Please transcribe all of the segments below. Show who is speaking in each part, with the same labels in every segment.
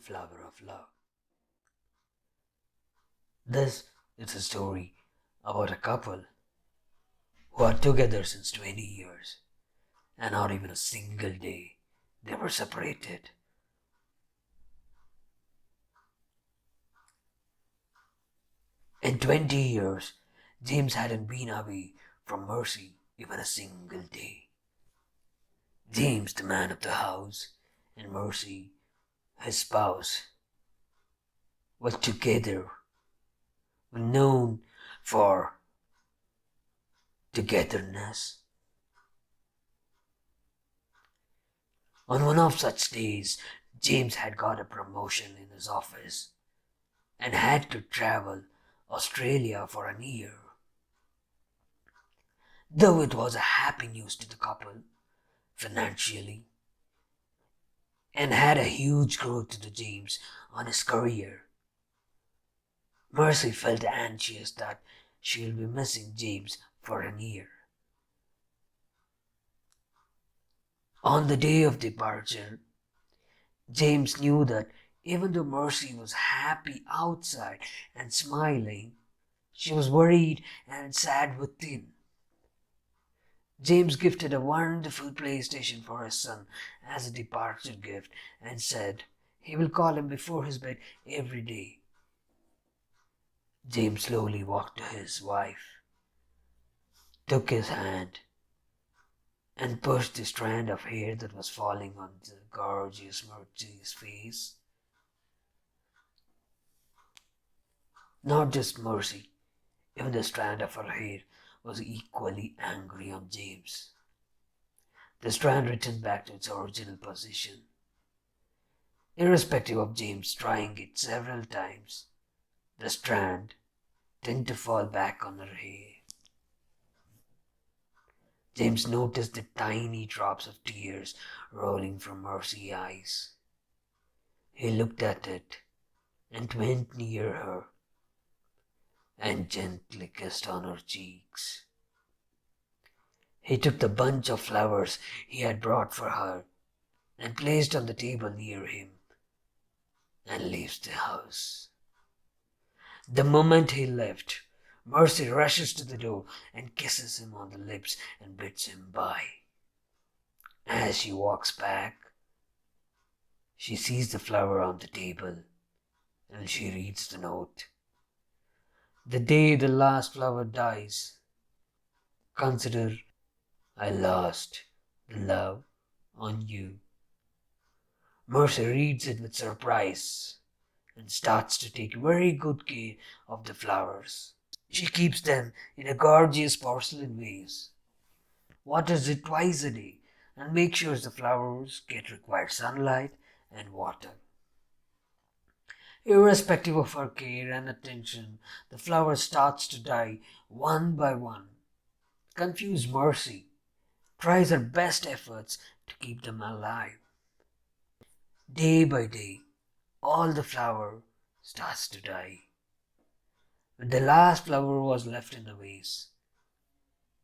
Speaker 1: flower of love. This is a story about a couple who are together since 20 years and not even a single day they were separated. In 20 years, James hadn't been away from Mercy even a single day. James, the man of the house, and Mercy, his spouse, were together, were known for togetherness. On one of such days, James had got a promotion in his office and had to travel Australia for a year. Though it was a happy news to the couple financially and had a huge growth to the James on his career, Mercy felt anxious that she will be missing James for a year. On the day of departure, James knew that even though Mercy was happy outside and smiling, she was worried and sad within. James gifted a wonderful PlayStation for his son as a departure gift and said he will call him before his bed every day. James slowly walked to his wife, took his hand, and pushed the strand of hair that was falling on the gorgeous Mercy's face. Not just Mercy, even the strand of her hair was equally angry on James. The strand returned back to its original position. Irrespective of James trying it several times, the strand tended to fall back on her hair. James noticed the tiny drops of tears rolling from Mercy's eyes. He looked at it and went near her and gently kissed on her cheeks. He took the bunch of flowers he had brought for her and placed on the table near him and leaves the house. The moment he left, Mercy rushes to the door and kisses him on the lips and bids him bye. As she walks back, she sees the flower on the table and she reads the note. The day the last flower dies, consider I lost the love on you. Mercy reads it with surprise and starts to take very good care of the flowers. She keeps them in a gorgeous porcelain vase, waters it twice a day, and makes sure the flowers get required sunlight and water. Irrespective of her care and attention, the flower starts to die one by one. Confused Mercy tries her best efforts to keep them alive. Day by day, all the flower starts to die. When the last flower was left in the vase,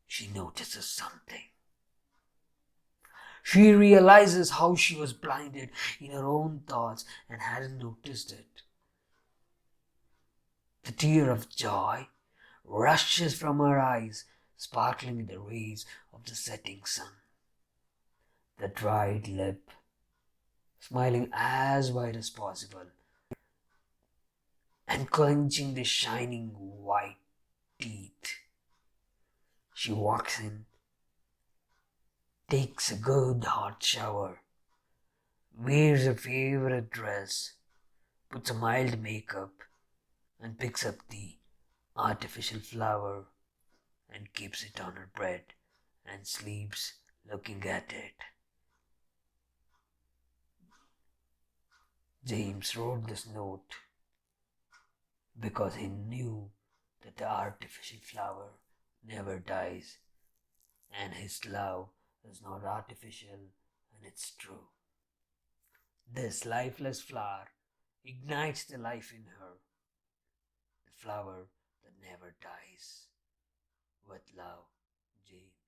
Speaker 1: she notices something. She realizes how she was blinded in her own thoughts and hadn't noticed it. The tear of joy rushes from her eyes, sparkling in the rays of the setting sun. The dried lip, smiling as wide as possible, and clenching the shining white teeth. She walks in, takes a good hot shower, wears her favorite dress, puts a mild makeup, and picks up the artificial flower and keeps it on her bed and sleeps looking at it. James wrote this note because he knew that the artificial flower never dies and his love is not artificial and it's true. This lifeless flower ignites the life in her, the flower that never dies. With love, James.